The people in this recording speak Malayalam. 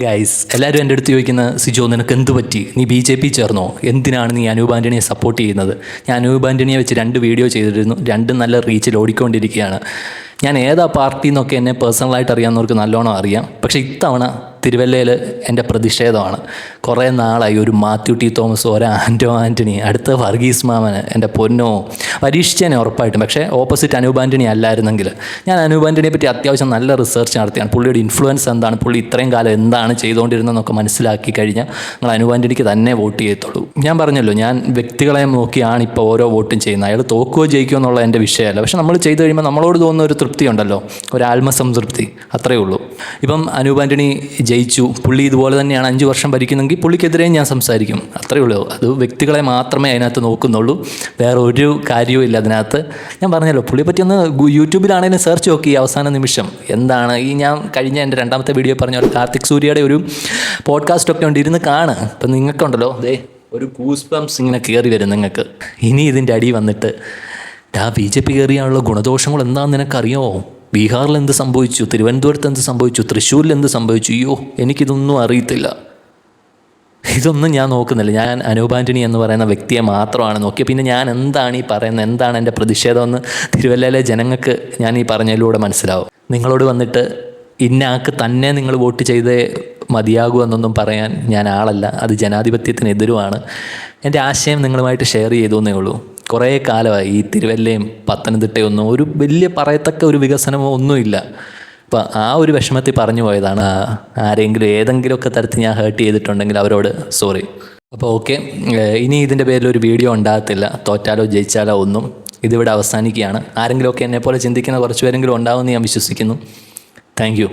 ഗൈസ് എല്ലാവരും എൻ്റെ അടുത്ത് ചോദിക്കുന്ന സിജോ നിനക്ക് എന്ത് പറ്റി, നീ BJP ചേർന്നോ, എന്തിനാണ് നീ അനൂപ് ആൻ്റണിയെ സപ്പോർട്ട് ചെയ്യുന്നത്? ഞാൻ അനൂപ് ആൻ്റണിയെ വെച്ച് 2 വീഡിയോ ചെയ്തിരുന്നു, രണ്ടും നല്ല റീച്ചിൽ ഓടിക്കൊണ്ടിരിക്കുകയാണ്. ഞാൻ ഏതാ പാർട്ടി എന്നൊക്കെ എന്നെ പേഴ്സണലായിട്ട് അറിയാവുന്നവർക്ക് നല്ലോണം അറിയാം. പക്ഷേ ഇത്തവണ തിരുവല്ലയിൽ എൻ്റെ പ്രതിഷേധമാണ്. കുറേ നാളായി ഒരു മാത്യു ടി തോമസ്, ഒരു ആൻ്റോ ആൻ്റണി, അടുത്ത വർഗീസ് മാമന്, എൻ്റെ പൊന്നോ പരീക്ഷിച്ചേനെ ഉറപ്പായിട്ടും. പക്ഷേ ഓപ്പോസിറ്റ് അനൂപ് ആൻ്റണി അല്ലായിരുന്നെങ്കിൽ ഞാൻ അനൂപ് ആൻ്റണിയെ പറ്റി അത്യാവശ്യം നല്ല റിസർച്ച് നടത്തിയാണ്. പുള്ളിയുടെ ഇൻഫ്ലുവൻസ് എന്താണ്, പുള്ളി ഇത്രയും കാലം എന്താണ് ചെയ്തുകൊണ്ടിരുന്നതെന്നൊക്കെ മനസ്സിലാക്കി കഴിഞ്ഞാൽ നിങ്ങൾ അനൂപ് ആൻ്റണിക്ക് തന്നെ വോട്ട് ചെയ്യത്തുള്ളൂ. ഞാൻ പറഞ്ഞല്ലോ, ഞാൻ വ്യക്തികളെ നോക്കിയാണ് ഇപ്പോൾ ഓരോ വോട്ടും ചെയ്യുന്നത്. അയാൾ തോക്കുകയോ ജയിക്കുകയോ എന്നുള്ള എൻ്റെ വിഷയമല്ല. പക്ഷേ നമ്മൾ ചെയ്ത് കഴിയുമ്പോൾ നമ്മളോട് തോന്നുന്ന ഒരു തൃപ്തി ഉണ്ടല്ലോ, ഒരു ആത്മസംതൃപ്തി, അത്രയേ ഉള്ളൂ. ഇപ്പം അനൂപ് ആൻ്റണി ജയിച്ചു, പുള്ളി ഇതുപോലെ തന്നെയാണ് 5 വർഷം ഭരിക്കുന്നെങ്കിൽ പുള്ളിക്കെതിരെ ഞാൻ സംസാരിക്കും, അത്രയേ ഉള്ളൂ. അത് വ്യക്തികളെ മാത്രമേ അതിനകത്ത് നോക്കുന്നുള്ളൂ, വേറെ ഒരു കാര്യവും ഇല്ല അതിനകത്ത്. ഞാൻ പറഞ്ഞല്ലോ, പുള്ളിയെ പറ്റി ഒന്ന് യൂട്യൂബിലാണെങ്കിലും സെർച്ച് നോക്കി അവസാന നിമിഷം എന്താണ് ഞാൻ കഴിഞ്ഞ എൻ്റെ 2ാമത്തെ വീഡിയോ പറഞ്ഞ പോലെ കാർത്തിക് സൂര്യയുടെ ഒരു പോഡ്കാസ്റ്റൊക്കെ ഉണ്ട്, ഇരുന്ന് കാണുക. ഇപ്പം നിങ്ങൾക്കുണ്ടല്ലോ ഒരു ഗൂസ് ബംസ് ഇങ്ങനെ കയറി വരും നിങ്ങൾക്ക്. ഇനി ഇതിൻ്റെ അടി വന്നിട്ട് BJP കയറിയാനുള്ള ഗുണദോഷങ്ങൾ എന്താണെന്ന് നിനക്കറിയാമോ? ബീഹാറിൽ എന്ത് സംഭവിച്ചു, തിരുവനന്തപുരത്ത് എന്ത് സംഭവിച്ചു, തൃശ്ശൂരിൽ എന്ത് സംഭവിച്ചു? അയ്യോ, എനിക്കിതൊന്നും അറിയത്തില്ല. ഇതൊന്നും ഞാൻ നോക്കുന്നില്ല. ഞാൻ അനൂപ് ആൻ്റണി എന്ന് പറയുന്ന വ്യക്തിയെ മാത്രമാണ് നോക്കിയത്. പിന്നെ ഞാൻ എന്താണ് ഈ പറയുന്നത്, എന്താണ് എൻ്റെ പ്രതിഷേധമെന്ന് തിരുവല്ലയിലെ ജനങ്ങൾക്ക് ഞാൻ ഈ പറഞ്ഞതിലൂടെ മനസ്സിലാവും. നിങ്ങളോട് വന്നിട്ട് ഇന്ന ആൾക്ക് തന്നെ നിങ്ങൾ വോട്ട് ചെയ്തേ മതിയാകൂ എന്നൊന്നും പറയാൻ ഞാൻ ആളല്ല. അത് ജനാധിപത്യത്തിനെതിരുമാണ്. എൻ്റെ ആശയം നിങ്ങളുമായിട്ട് ഷെയർ ചെയ്തു എന്നേ ഉള്ളൂ. കുറേ കാലമായി ഈ തിരുവല്ലയും പത്തനംതിട്ടയൊന്നും ഒരു വലിയ പറയത്തക്ക ഒരു വികസനമോ ഒന്നുമില്ല. അപ്പോൾ ആ ഒരു വിഷമത്തിൽ പറഞ്ഞു പോയതാണ്. ആരെങ്കിലും ഏതെങ്കിലുമൊക്കെ തരത്തിൽ ഞാൻ ഹേർട്ട് ചെയ്തിട്ടുണ്ടെങ്കിൽ അവരോട് സോറി. അപ്പോൾ ഓക്കെ, ഇനി ഇതിൻ്റെ പേരിൽ ഒരു വീഡിയോ ഉണ്ടാകത്തില്ല. തോറ്റാലോ ജയിച്ചാലോ ഒന്നും. ഇതിവിടെ അവസാനിക്കുകയാണ്. ആരെങ്കിലുമൊക്കെ എന്നെപ്പോലെ ചിന്തിക്കുന്ന കുറച്ച് പേരെങ്കിലും ഉണ്ടാവുമെന്ന് ഞാൻ വിശ്വസിക്കുന്നു. Thank you.